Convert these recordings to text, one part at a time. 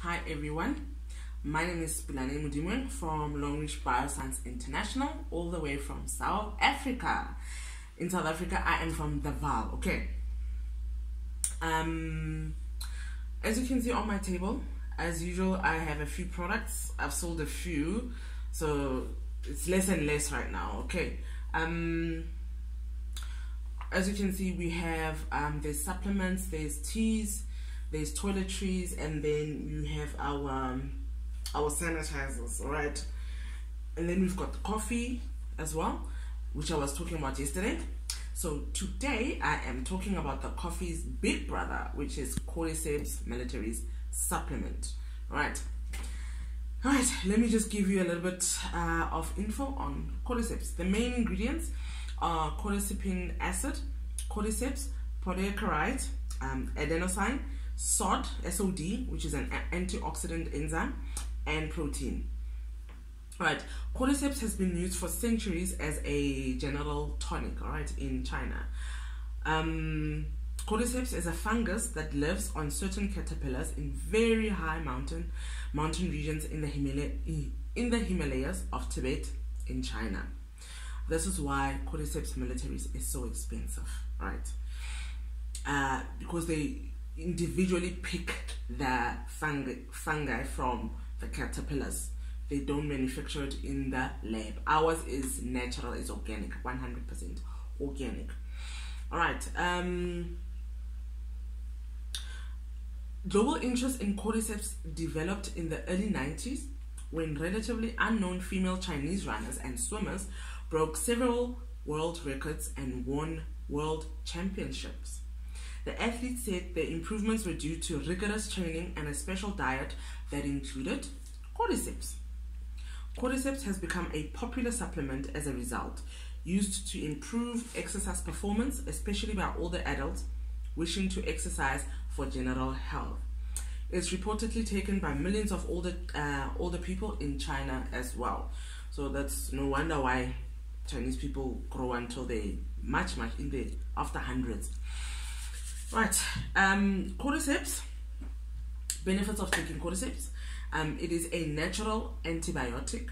Hi everyone, my name is Spilane Mudimwe from Longrich Bioscience International, all the way from South Africa. In South Africa, I am from the Vaal. Okay. As you can see on my table, as usual, I have a few products. I've sold a few, so it's less and less right now. Okay. As you can see, we have there's supplements, there's teas, there's toiletries, and then you have our sanitizers, all right? And then we've got the coffee as well, which I was talking about yesterday. So today I am talking about the coffee's big brother, which is Cordyceps Militaris supplement. All right, let me just give you a little bit of info on Cordyceps. The main ingredients are cordycepin acid, Cordyceps, polysaccharide, adenosine, SOD, SOD, which is an antioxidant enzyme, and protein. Right, Cordyceps has been used for centuries as a general tonic, all right, in China. Cordyceps is a fungus that lives on certain caterpillars in very high mountain regions in the Himalayas of Tibet in China. This is why Cordyceps militaris is so expensive, right? Because they individually pick the fungi from the caterpillars. They don't manufacture it in the lab. Ours is natural, it's organic, 100% organic. All right. Global interest in Cordyceps developed in the early 90s when relatively unknown female Chinese runners and swimmers broke several world records and won world championships. The athletes said their improvements were due to rigorous training and a special diet that included Cordyceps. Cordyceps has become a popular supplement as a result, used to improve exercise performance, especially by older adults wishing to exercise for general health. It's reportedly taken by millions of older people in China as well. So that's no wonder why Chinese people grow until they much in the after hundreds. Right, Cordyceps, benefits of taking Cordyceps. It is a natural antibiotic,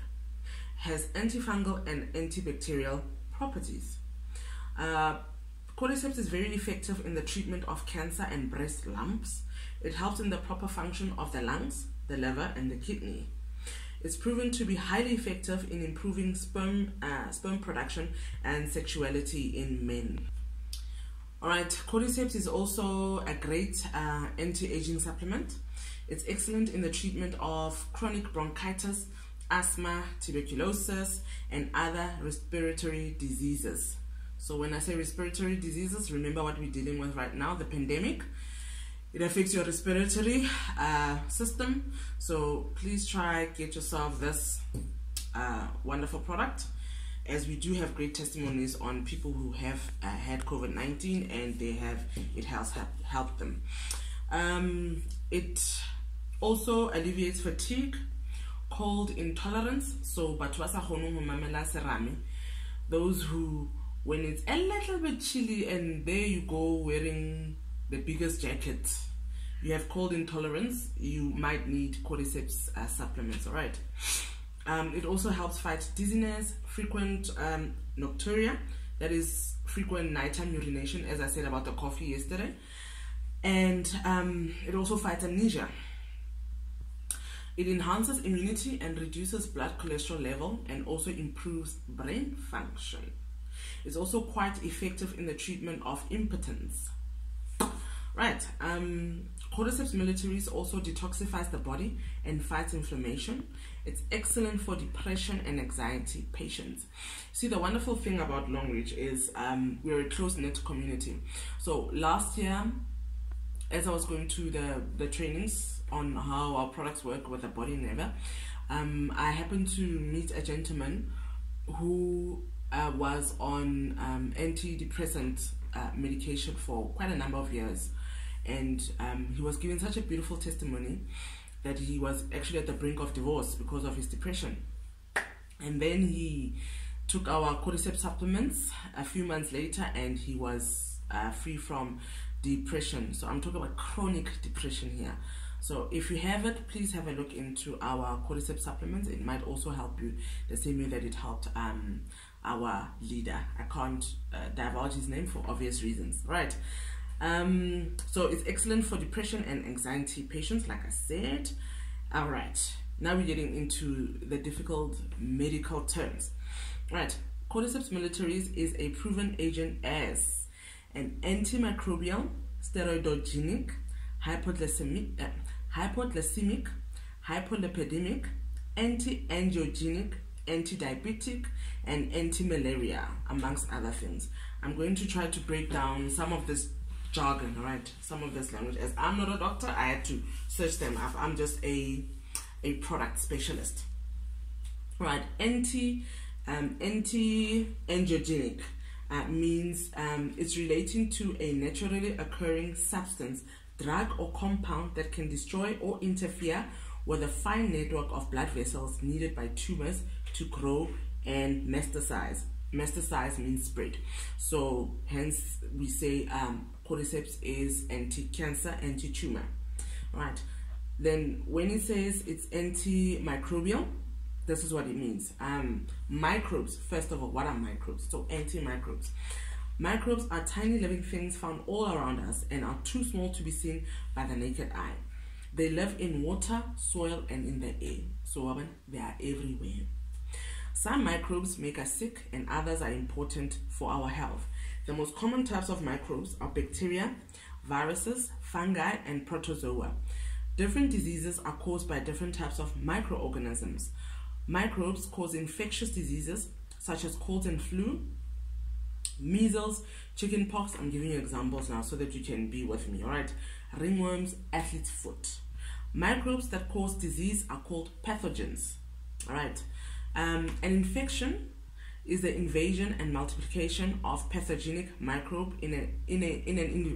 has antifungal and antibacterial properties. Cordyceps is very effective in the treatment of cancer and breast lumps. It helps in the proper function of the lungs, the liver, and the kidney. It's proven to be highly effective in improving sperm production and sexuality in men. Alright, Cordyceps is also a great anti-aging supplement. It's excellent in the treatment of chronic bronchitis, asthma, tuberculosis, and other respiratory diseases. So when I say respiratory diseases, remember what we're dealing with right now, the pandemic. It affects your respiratory system. So please get yourself this wonderful product, as we do have great testimonies on people who have had COVID-19 and it has helped them. It also alleviates fatigue, cold intolerance. So those who, when it's a little bit chilly and there you go wearing the biggest jacket, you have cold intolerance, you might need Cordyceps supplements, all right? It also helps fight dizziness, frequent nocturia, that is frequent nighttime urination, as I said about the coffee yesterday. And it also fights amnesia. It enhances immunity and reduces blood cholesterol level and also improves brain function. It's also quite effective in the treatment of impotence. Right, Cordyceps militaris also detoxifies the body and fights inflammation. It's excellent for depression and anxiety patients. See, the wonderful thing about Longrich is we're a close-knit community. So last year, as I was going through the trainings on how our products work with the body and never, I happened to meet a gentleman who was on antidepressant medication for quite a number of years, and he was giving such a beautiful testimony that he was actually at the brink of divorce because of his depression. And then he took our Cordyceps supplements a few months later and he was free from depression. So I'm talking about chronic depression here. So if you have it, please have a look into our Cordyceps supplements. It might also help you the same way that it helped our leader. I can't divulge his name for obvious reasons, right? So it's excellent for depression and anxiety patients, like I said. All right, now we're getting into the difficult medical terms. Right, Cordyceps militaris is a proven agent as an antimicrobial, steroidogenic, hypoglycemic, hypolipidemic, anti-angiogenic, anti-diabetic, and anti-malaria, amongst other things. I'm going to try to break down some of this jargon, right? Some of this language. As I'm not a doctor, I had to search them up. I'm just a product specialist. Right, anti-angiogenic means it's relating to a naturally occurring substance, drug or compound that can destroy or interfere with a fine network of blood vessels needed by tumors to grow and metastasize. Metastasize means spread. So hence we say Cordyceps is anti-cancer, anti-tumor. Right. Then when it says it's antimicrobial, this is what it means. Microbes, first of all, what are microbes? So antimicrobes. Microbes are tiny living things found all around us and are too small to be seen by the naked eye. They live in water, soil, and in the air. So they are everywhere. Some microbes make us sick and others are important for our health. The most common types of microbes are bacteria, viruses, fungi, and protozoa. Different diseases are caused by different types of microorganisms. Microbes cause infectious diseases such as colds and flu, measles, chickenpox. I'm giving you examples now so that you can be with me, all right? Ringworms, athlete's foot. Microbes that cause disease are called pathogens, all right? An infection is the invasion and multiplication of pathogenic microbe in an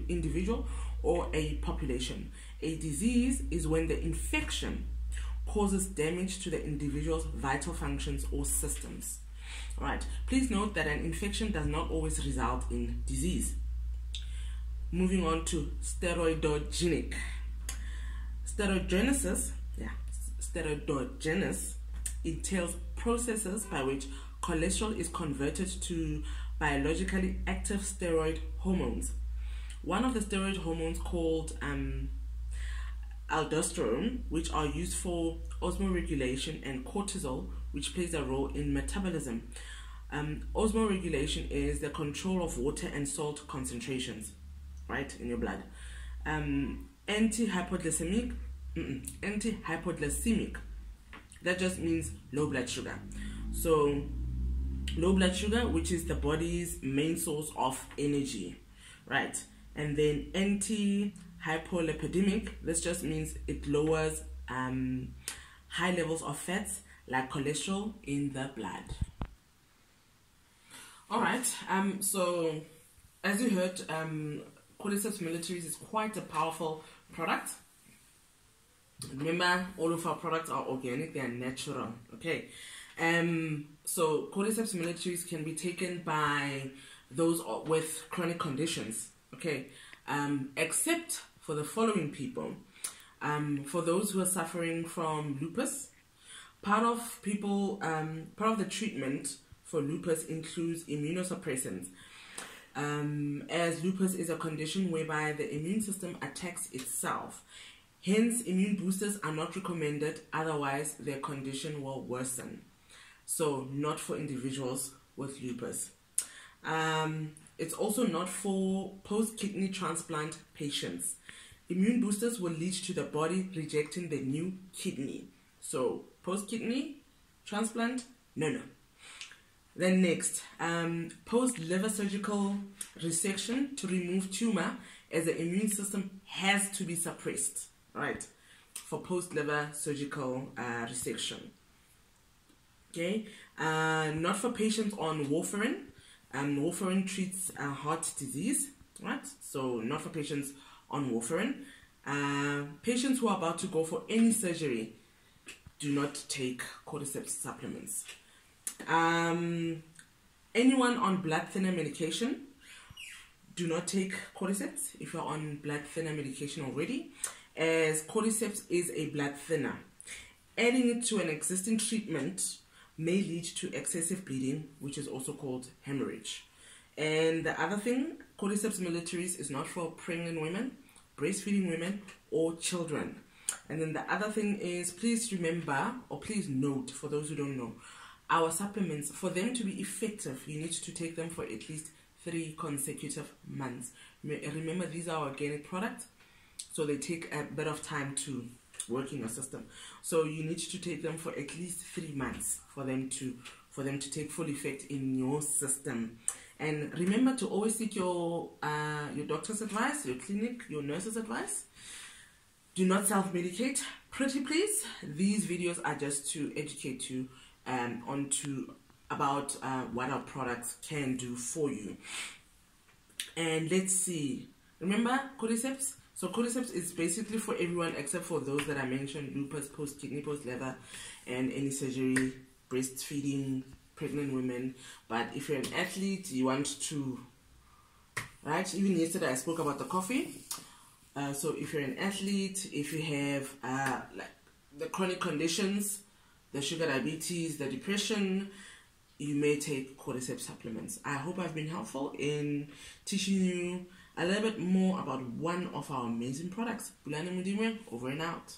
individual or a population. A disease is when the infection causes damage to the individual's vital functions or systems. All right. Please note that an infection does not always result in disease. Moving on to steroidogenic. Steroidogenesis entails processes by which cholesterol is converted to biologically active steroid hormones. One of the steroid hormones called aldosterone, which are used for osmoregulation, and cortisol, which plays a role in metabolism. Osmoregulation is the control of water and salt concentrations, right, in your blood. Anti-hypoglycemic, that just means low blood sugar. So low blood sugar, which is the body's main source of energy, right? And then anti-hypolipidemic, this just means it lowers high levels of fats like cholesterol in the blood. All right, so as you heard, Cordyceps militaris is quite a powerful product. Remember, all of our products are organic, they are natural, okay? So Cordyceps militaris can be taken by those with chronic conditions, okay? Except for the following people. For those who are suffering from lupus, part of the treatment for lupus includes immunosuppressants, as lupus is a condition whereby the immune system attacks itself. Hence, immune boosters are not recommended, otherwise their condition will worsen. So, not for individuals with lupus. It's also not for post-kidney transplant patients. Immune boosters will lead to the body rejecting the new kidney. So, post-kidney transplant, no. Then next, post-liver surgical resection to remove tumor, as the immune system has to be suppressed, right, for post-liver surgical resection. Okay, not for patients on warfarin. Warfarin treats heart disease, right? So not for patients on warfarin. Patients who are about to go for any surgery do not take Cordyceps supplements. Anyone on blood thinner medication, do not take Cordyceps if you're on blood thinner medication already. as Cordyceps is a blood thinner. Adding it to an existing treatment may lead to excessive bleeding, which is also called hemorrhage. And the other thing, Cordyceps militaris is not for pregnant women, breastfeeding women, or children. And then the other thing is, please remember, or please note, for those who don't know, our supplements, for them to be effective, you need to take them for at least 3 consecutive months. Remember, these are organic products, so they take a bit of time to work in your system. So you need to take them for at least 3 months for them to take full effect in your system. And remember to always seek your doctor's advice, your clinic, your nurse's advice. Do not self-medicate, pretty please. These videos are just to educate you about what our products can do for you. And let's see. Remember Cordyceps? So Cordyceps is basically for everyone except for those that I mentioned: lupus, post-kidney, post-liver, and any surgery, breastfeeding, pregnant women. But if you're an athlete, you want to, right? Even yesterday I spoke about the coffee. So if you're an athlete, if you have like the chronic conditions, the sugar diabetes, the depression, you may take Cordyceps supplements. I hope I've been helpful in teaching you a little bit more about one of our amazing products. Bulani Mudiwe, over and out.